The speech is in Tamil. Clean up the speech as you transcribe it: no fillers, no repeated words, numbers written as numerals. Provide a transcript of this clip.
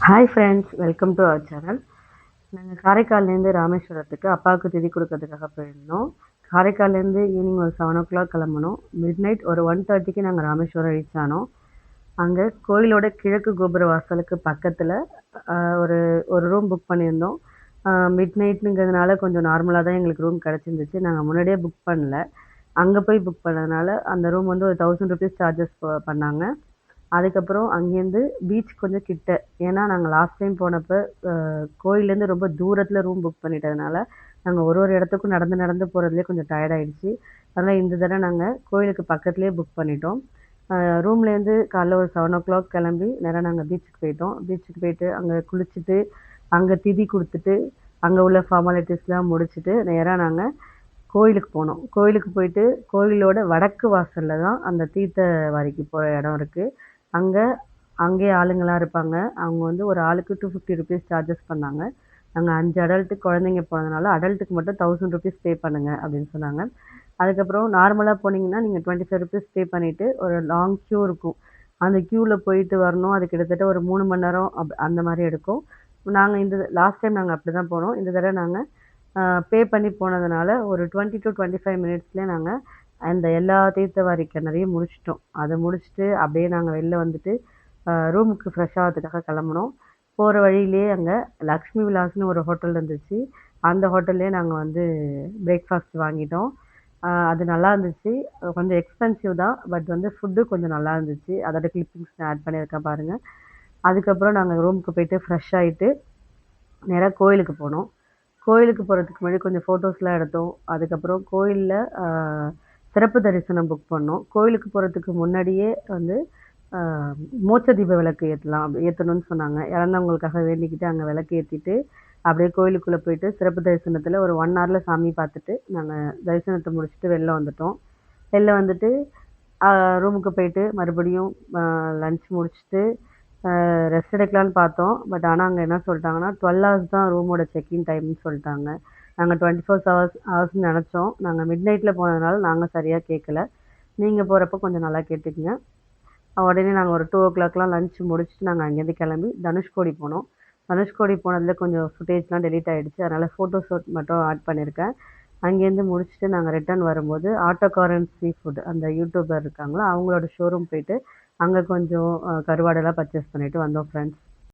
Hi friends, welcome to our channel. நாங்கள் காரைக்கால்லேருந்து ராமேஸ்வரத்துக்கு அப்பாவுக்கு திதி கொடுக்கறதுக்காக போயிருந்தோம். காரைக்கால்லேருந்து ஈவினிங் ஒரு 7:00 கிளம்பணும். மிட் நைட் ஒரு 1:30க்கு நாங்கள் ராமேஸ்வரம் ரீச் ஆனோம். அங்கே கோயிலோட கிழக்கு கோபுர வாசலுக்கு பக்கத்தில் ஒரு ஒரு ரூம் புக் பண்ணியிருந்தோம். மிட் நைட்டுங்கிறதுனால கொஞ்சம் நார்மலாக தான் எங்களுக்கு ரூம் கிடச்சிருந்துச்சு. நாங்கள் முன்னாடியே புக் பண்ணல. அங்கே போய் புக் பண்ணதுனால அந்த ரூம் வந்து ஒரு ₹1000 சார்ஜஸ் பண்ணாங்க. அதுக்கப்புறம் அங்கேருந்து பீச் கொஞ்சம் கிட்ட. ஏன்னா நாங்கள் லாஸ்ட் டைம் போனப்போ கோயிலேருந்து ரொம்ப தூரத்தில் ரூம் புக் பண்ணிட்டதுனால நாங்கள் ஒரு ஒரு இடத்துக்கும் நடந்து நடந்து போகிறதுலே கொஞ்சம் டயர்ட் ஆயிடுச்சு. அதனால் இந்த தடவை நாங்கள் கோயிலுக்கு பக்கத்துலேயே புக் பண்ணிட்டோம். ரூம்லேருந்து காலைல ஒரு 7:00 கிளம்பி நேராக நாங்கள் பீச்சுக்கு போயிட்டோம். பீச்சுக்கு போயிட்டு அங்கே குளிச்சுட்டு அங்கே திதி கொடுத்துட்டு அங்கே உள்ள ஃபார்மாலிட்டிஸ்லாம் முடிச்சுட்டு நேராக நாங்கள் கோயிலுக்கு போனோம். கோயிலுக்கு போயிட்டு கோயிலோட வடக்கு வாசலில் தான் அந்த தீர்த்தவாரிக்கு போகிற இடம் இருக்குது. அங்கே அங்கேயே ஆளுங்கலாம் இருப்பாங்க. அவங்க வந்து ஒரு ஆளுக்கு ₹250 சார்ஜஸ் பண்ணாங்க. நாங்கள் 5 அடல்ட்டு குழந்தைங்க போனதுனால அடல்ட்டுக்கு மட்டும் ₹1000 பே பண்ணுங்க அப்படின்னு சொன்னாங்க. அதுக்கப்புறம் நார்மலாக போனீங்கன்னா நீங்கள் ₹25 பே பண்ணிவிட்டு ஒரு லாங் க்யூ இருக்கும். அந்த க்யூவில் போயிட்டு வரணும். அது கிட்டத்தட்ட ஒரு 3 மணி நேரம் அந்த மாதிரி எடுக்கும். நாங்கள் லாஸ்ட் டைம் நாங்கள் அப்படி தான் போனோம். இந்த தடவை நாங்கள் பே பண்ணி போனதுனால ஒரு 20 to 25 மினிட்ஸ்லேயே நாங்கள் அந்த எல்லா தீர்த்தவாரி கிணறையும் முடிச்சிட்டோம். அதை முடிச்சுட்டு அப்படியே நாங்கள் வெளில வந்துட்டு ரூமுக்கு ஃப்ரெஷ் ஆகிறதுக்காக கிளம்புனோம். போகிற வழியிலேயே அங்கே லக்ஷ்மி விலாஸ்னு ஒரு ஹோட்டல் இருந்துச்சு. அந்த ஹோட்டல்லே நாங்கள் வந்து பிரேக்ஃபாஸ்ட் வாங்கிட்டோம். அது நல்லா இருந்துச்சு. கொஞ்சம் எக்ஸ்பென்சிவ் தான். பட் வந்து ஃபுட்டு கொஞ்சம் நல்லா இருந்துச்சு. அதோட கிளிப்பிங்ஸ் நான் ஆட் பண்ணியிருக்கேன் பாருங்கள். அதுக்கப்புறம் நாங்கள் ரூமுக்கு போயிட்டு ஃப்ரெஷ் ஆகிட்டு நேராக கோயிலுக்கு போனோம். கோயிலுக்கு போகிறதுக்கு முன்னாடி கொஞ்சம் ஃபோட்டோஸ்லாம் எடுத்தோம். அதுக்கப்புறம் கோயிலில் சிறப்பு தரிசனம் புக் பண்ணோம். கோயிலுக்கு போகிறதுக்கு முன்னாடியே வந்து மோட்ச தீப விளக்கு ஏற்றணும்னு சொன்னாங்க. இறந்தவங்களுக்காக வேண்டிக்கிட்டு அங்கே விளக்கு ஏற்றிட்டு அப்படியே கோயிலுக்குள்ளே போயிட்டு சிறப்பு தரிசனத்தில் ஒரு 1 ஹவரில் சாமி பார்த்துட்டு நாங்கள் தரிசனத்தை முடிச்சுட்டு வெளில வந்துட்டோம். வெளில வந்துட்டு ரூமுக்கு போயிட்டு மறுபடியும் லன்ச் முடிச்சுட்டு ரெஸ்ட் எடுக்கலான்னு பார்த்தோம். பட் ஆனால் அங்கே என்ன சொல்லிட்டாங்கன்னா 12 ஹவர்ஸ் தான் ரூமோட செக்இன் டைம்னு சொல்லிட்டாங்க. நாங்கள் 24 ஹவர்ஸ்ன்னு நினச்சோம். நாங்கள் மிட் நைட்டில் போனதுனால நாங்கள் சரியாக கேட்கல. நீங்கள் போகிறப்ப கொஞ்சம் நல்லா கேட்டுக்குங்க. உடனே நாங்கள் ஒரு 2:00 லன்ச் முடிச்சுட்டு நாங்கள் அங்கேருந்து கிளம்பி தனுஷ்கோடி போனோம். தனுஷ்கோடி போனதில் கொஞ்சம் ஃபுட்டேஜ்லாம் டெலீட் ஆகிடுச்சு. அதனால் ஃபோட்டோஸ் மட்டும் ஆட் பண்ணியிருக்கேன். அங்கேருந்து முடிச்சுட்டு நாங்கள் ரிட்டர்ன் வரும்போது ஆட்டோகாரன் சீ ஃபுட் அந்த யூடியூபர் இருக்காங்களா அவங்களோட ஷோரூம் போயிட்டு அங்கே கொஞ்சம் கருவாடெல்லாம் பர்ச்சேஸ் பண்ணிவிட்டு வந்தோம் ஃப்ரெண்ட்ஸ்.